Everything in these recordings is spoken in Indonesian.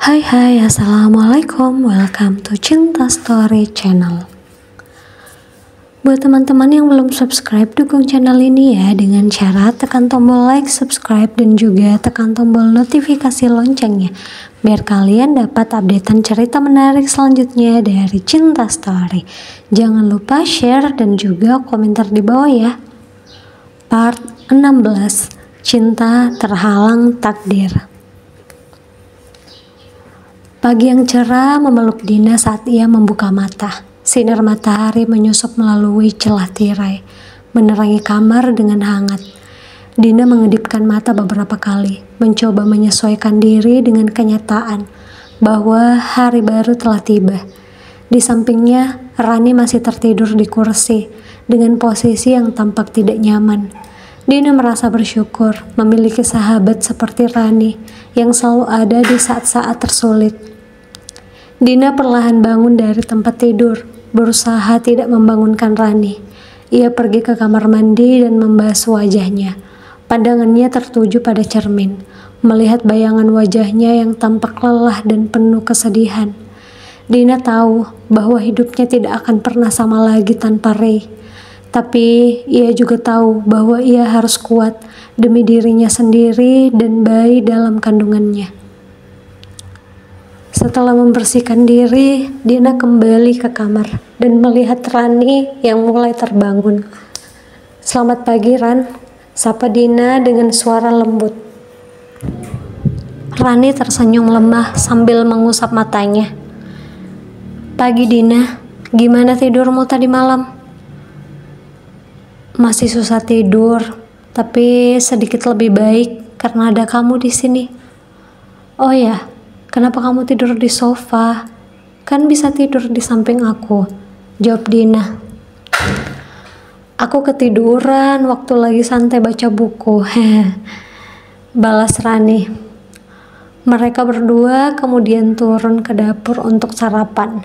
Hai, assalamualaikum, welcome to Cinta Story Channel. Buat teman-teman yang belum subscribe, dukung channel ini ya dengan cara tekan tombol like, subscribe, dan juga tekan tombol notifikasi loncengnya biar kalian dapat updatean cerita menarik selanjutnya dari Cinta Story. Jangan lupa share dan juga komentar di bawah ya. Part 16, Cinta Terhalang Takdir. Pagi yang cerah memeluk Dina saat ia membuka mata. Sinar matahari menyusup melalui celah tirai, menerangi kamar dengan hangat. Dina mengedipkan mata beberapa kali, mencoba menyesuaikan diri dengan kenyataan bahwa hari baru telah tiba. Di sampingnya, Rani masih tertidur di kursi dengan posisi yang tampak tidak nyaman. Dina merasa bersyukur memiliki sahabat seperti Rani yang selalu ada di saat-saat tersulit. Dina perlahan bangun dari tempat tidur, berusaha tidak membangunkan Rani. Ia pergi ke kamar mandi dan membasuh wajahnya. Pandangannya tertuju pada cermin, melihat bayangan wajahnya yang tampak lelah dan penuh kesedihan. Dina tahu bahwa hidupnya tidak akan pernah sama lagi tanpa Ray. Tapi ia juga tahu bahwa ia harus kuat demi dirinya sendiri dan bayi dalam kandungannya. Setelah membersihkan diri, Dina kembali ke kamar dan melihat Rani yang mulai terbangun. "Selamat pagi, Ran," sapa Dina dengan suara lembut. Rani tersenyum lemah sambil mengusap matanya. "Pagi, Dina. Gimana tidurmu tadi malam?" "Masih susah tidur, tapi sedikit lebih baik karena ada kamu di sini." "Oh ya, kenapa kamu tidur di sofa? Kan bisa tidur di samping aku," jawab Dina. "Aku ketiduran waktu lagi santai baca buku," balas Rani. Mereka berdua kemudian turun ke dapur untuk sarapan.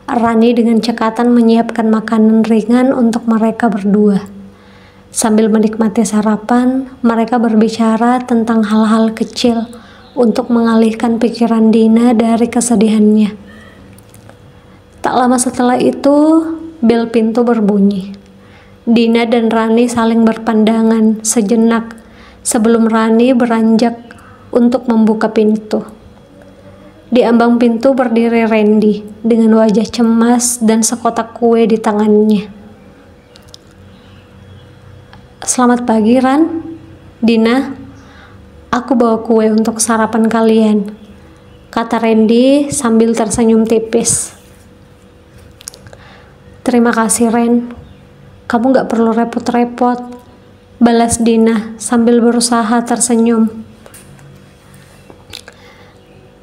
Rani dengan cekatan menyiapkan makanan ringan untuk mereka berdua. Sambil menikmati sarapan, mereka berbicara tentang hal-hal kecil untuk mengalihkan pikiran Dina dari kesedihannya. Tak lama setelah itu, bel pintu berbunyi. Dina dan Rani saling berpandangan sejenak sebelum Rani beranjak untuk membuka pintu. Di ambang pintu berdiri Randy dengan wajah cemas dan sekotak kue di tangannya. "Selamat pagi, Ran." "Dina, aku bawa kue untuk sarapan kalian," kata Randy sambil tersenyum tipis. "Terima kasih, Ren. Kamu gak perlu repot-repot," balas Dina sambil berusaha tersenyum.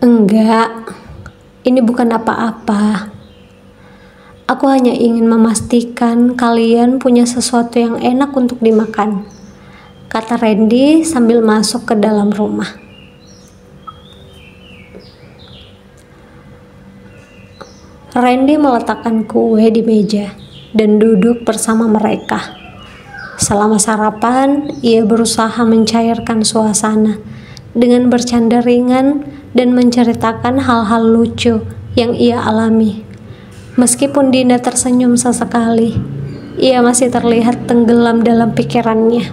"Enggak, ini bukan apa-apa. Aku hanya ingin memastikan kalian punya sesuatu yang enak untuk dimakan," kata Randy sambil masuk ke dalam rumah. Randy meletakkan kue di meja dan duduk bersama mereka. Selama sarapan, ia berusaha mencairkan suasana dengan bercanda ringan dan menceritakan hal-hal lucu yang ia alami. Meskipun Dina tersenyum sesekali, ia masih terlihat tenggelam dalam pikirannya.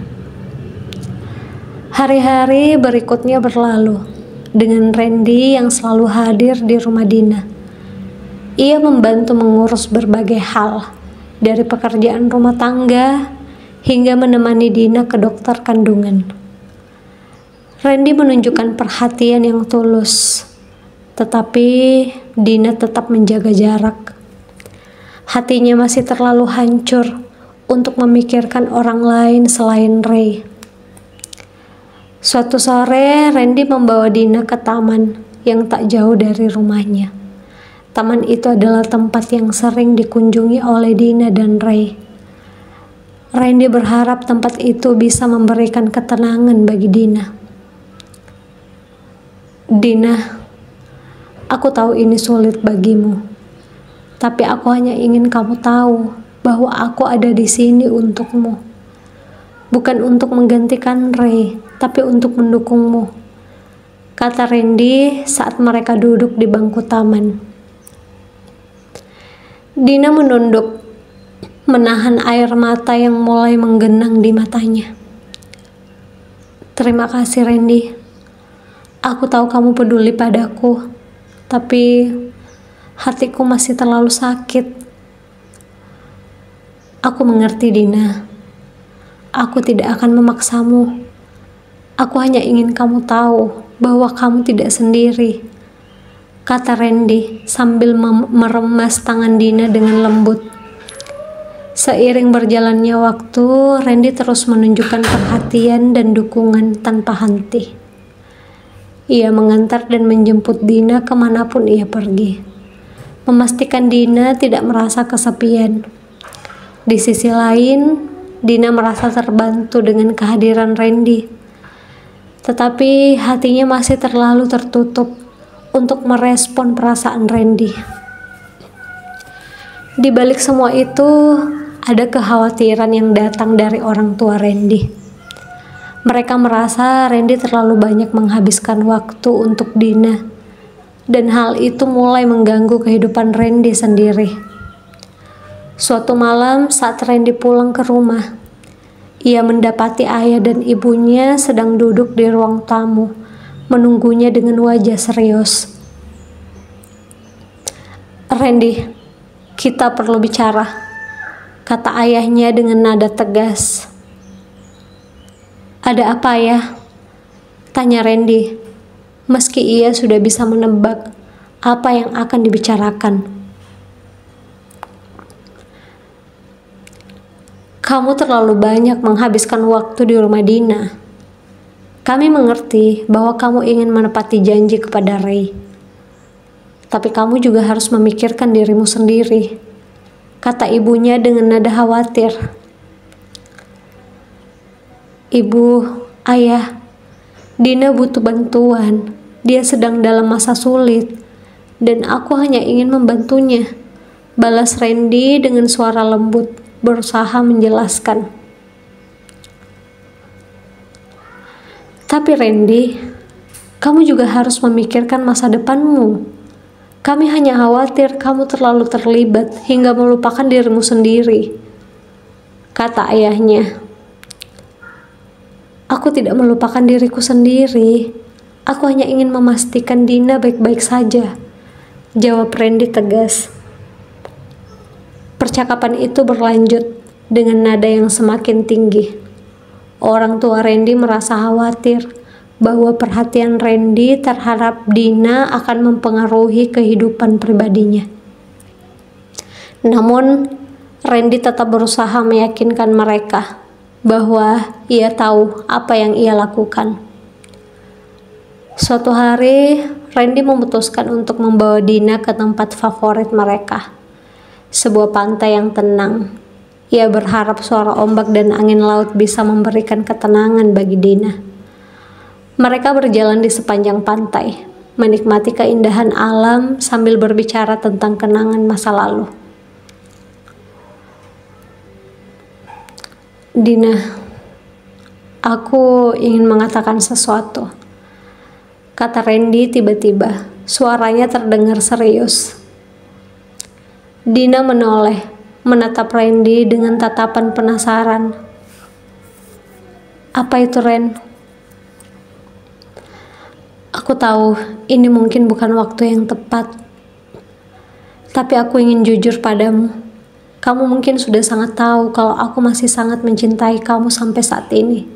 Hari-hari berikutnya berlalu dengan Randy yang selalu hadir di rumah Dina. Ia membantu mengurus berbagai hal, dari pekerjaan rumah tangga hingga menemani Dina ke dokter kandungan. Randy menunjukkan perhatian yang tulus, tetapi Dina tetap menjaga jarak. Hatinya masih terlalu hancur untuk memikirkan orang lain selain Ray. Suatu sore, Randy membawa Dina ke taman yang tak jauh dari rumahnya. Taman itu adalah tempat yang sering dikunjungi oleh Dina dan Ray. Randy berharap tempat itu bisa memberikan ketenangan bagi Dina. "Dina, aku tahu ini sulit bagimu. Tapi aku hanya ingin kamu tahu bahwa aku ada di sini untukmu. Bukan untuk menggantikan Ray, tapi untuk mendukungmu. kata Randy saat mereka duduk di bangku taman. Dina menunduk, menahan air mata yang mulai menggenang di matanya. Terima kasih Randy. Aku tahu kamu peduli padaku, tapi hatiku masih terlalu sakit. Aku mengerti Dina. Aku tidak akan memaksamu. Aku hanya ingin kamu tahu bahwa kamu tidak sendiri, kata Randy sambil meremas tangan Dina dengan lembut. Seiring berjalannya waktu, Randy terus menunjukkan perhatian dan dukungan tanpa henti. Ia mengantar dan menjemput Dina kemanapun ia pergi, memastikan Dina tidak merasa kesepian. Di sisi lain, Dina merasa terbantu dengan kehadiran Randy, tetapi hatinya masih terlalu tertutup untuk merespon perasaan Randy. Di balik semua itu, ada kekhawatiran yang datang dari orang tua Randy. Mereka merasa Randy terlalu banyak menghabiskan waktu untuk Dina, dan hal itu mulai mengganggu kehidupan Randy sendiri. Suatu malam saat Randy pulang ke rumah, ia mendapati ayah dan ibunya sedang duduk di ruang tamu, menunggunya dengan wajah serius. Randy, kita perlu bicara, kata ayahnya dengan nada tegas. Ada apa ya? Tanya Randy, meski ia sudah bisa menebak apa yang akan dibicarakan. Kamu terlalu banyak menghabiskan waktu di rumah Dina. Kami mengerti bahwa kamu ingin menepati janji kepada Ray. Tapi kamu juga harus memikirkan dirimu sendiri, kata ibunya dengan nada khawatir. Ibu, ayah, Dina butuh bantuan. Dia sedang dalam masa sulit, dan aku hanya ingin membantunya, balas Randy dengan suara lembut, berusaha menjelaskan. Tapi Randy, kamu juga harus memikirkan masa depanmu. Kami hanya khawatir kamu terlalu terlibat hingga melupakan dirimu sendiri, kata ayahnya. Aku tidak melupakan diriku sendiri. Aku hanya ingin memastikan Dina baik-baik saja, jawab Randy tegas. Percakapan itu berlanjut dengan nada yang semakin tinggi. Orang tua Randy merasa khawatir bahwa perhatian Randy terhadap Dina akan mempengaruhi kehidupan pribadinya. Namun, Randy tetap berusaha meyakinkan mereka bahwa ia tahu apa yang ia lakukan. Suatu hari, Randy memutuskan untuk membawa Dina ke tempat favorit mereka, sebuah pantai yang tenang. Ia berharap suara ombak dan angin laut bisa memberikan ketenangan bagi Dina. Mereka berjalan di sepanjang pantai, menikmati keindahan alam sambil berbicara tentang kenangan masa lalu. Dina, aku ingin mengatakan sesuatu, kata Randy tiba-tiba. Suaranya terdengar serius. Dina menoleh, menatap Randy dengan tatapan penasaran. Apa itu, Ren? Aku tahu ini mungkin bukan waktu yang tepat, tapi aku ingin jujur padamu. Kamu mungkin sudah sangat tahu kalau aku masih sangat mencintai kamu sampai saat ini.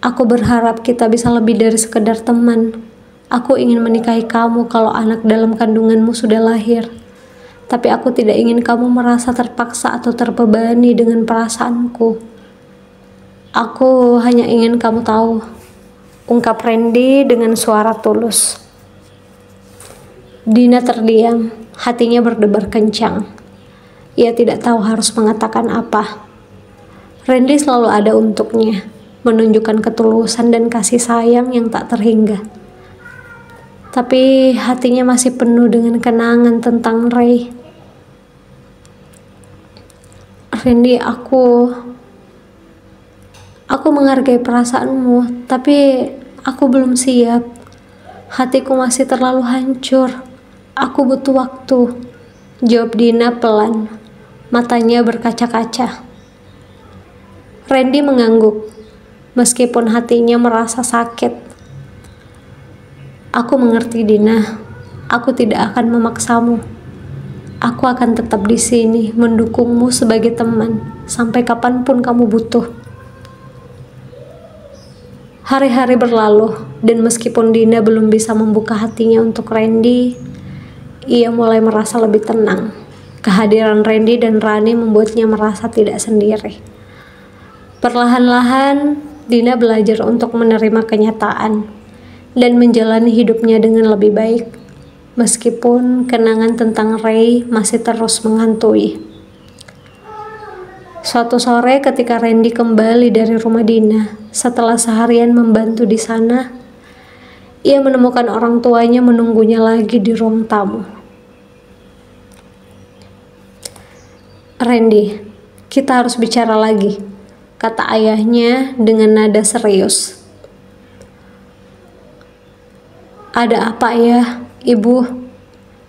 Aku berharap kita bisa lebih dari sekedar teman. Aku ingin menikahi kamu kalau anak dalam kandunganmu sudah lahir. Tapi aku tidak ingin kamu merasa terpaksa atau terbebani dengan perasaanku. Aku hanya ingin kamu tahu, ungkap Randy dengan suara tulus. Dina terdiam, hatinya berdebar kencang. Ia tidak tahu harus mengatakan apa. Randy selalu ada untuknya, menunjukkan ketulusan dan kasih sayang yang tak terhingga. Tapi hatinya masih penuh dengan kenangan tentang Ray. Randy, aku menghargai perasaanmu, tapi aku belum siap. Hatiku masih terlalu hancur. Aku butuh waktu, jawab Dina pelan. Matanya berkaca-kaca. Randy mengangguk, meskipun hatinya merasa sakit. Aku mengerti, Dina. Aku tidak akan memaksamu. Aku akan tetap di sini mendukungmu sebagai teman sampai kapanpun kamu butuh. Hari-hari berlalu, dan meskipun Dina belum bisa membuka hatinya untuk Randy, ia mulai merasa lebih tenang. Kehadiran Randy dan Rani membuatnya merasa tidak sendiri. Perlahan-lahan, Dina belajar untuk menerima kenyataan dan menjalani hidupnya dengan lebih baik, meskipun kenangan tentang Ray masih terus menghantui. Suatu sore ketika Randy kembali dari rumah Dina, setelah seharian membantu di sana, ia menemukan orang tuanya menunggunya lagi di ruang tamu. Randy, kita harus bicara lagi, kata ayahnya dengan nada serius. Ada apa ya, Ibu?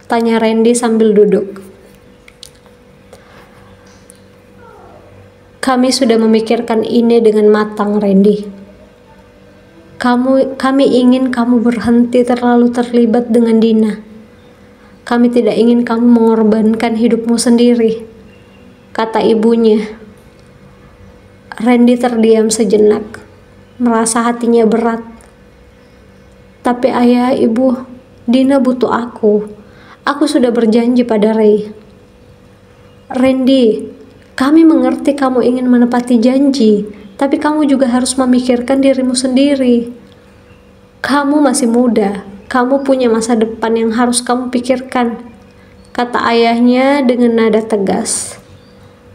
Tanya Randy sambil duduk. Kami sudah memikirkan ini dengan matang, Randy. Kami ingin kamu berhenti terlalu terlibat dengan Dina. Kami tidak ingin kamu mengorbankan hidupmu sendiri, kata ibunya. Randy terdiam sejenak, merasa hatinya berat. Tapi ayah, ibu, Dina butuh aku. Aku sudah berjanji pada Ray. Randy, kami mengerti kamu ingin menepati janji, tapi kamu juga harus memikirkan dirimu sendiri. Kamu masih muda, kamu punya masa depan yang harus kamu pikirkan, kata ayahnya dengan nada tegas.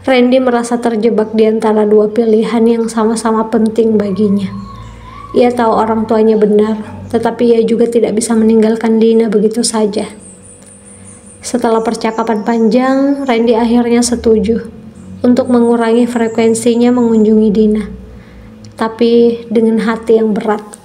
Randy merasa terjebak di antara dua pilihan yang sama-sama penting baginya. Ia tahu orang tuanya benar, tetapi ia juga tidak bisa meninggalkan Dina begitu saja. Setelah percakapan panjang, Randy akhirnya setuju untuk mengurangi frekuensinya mengunjungi Dina, tapi dengan hati yang berat.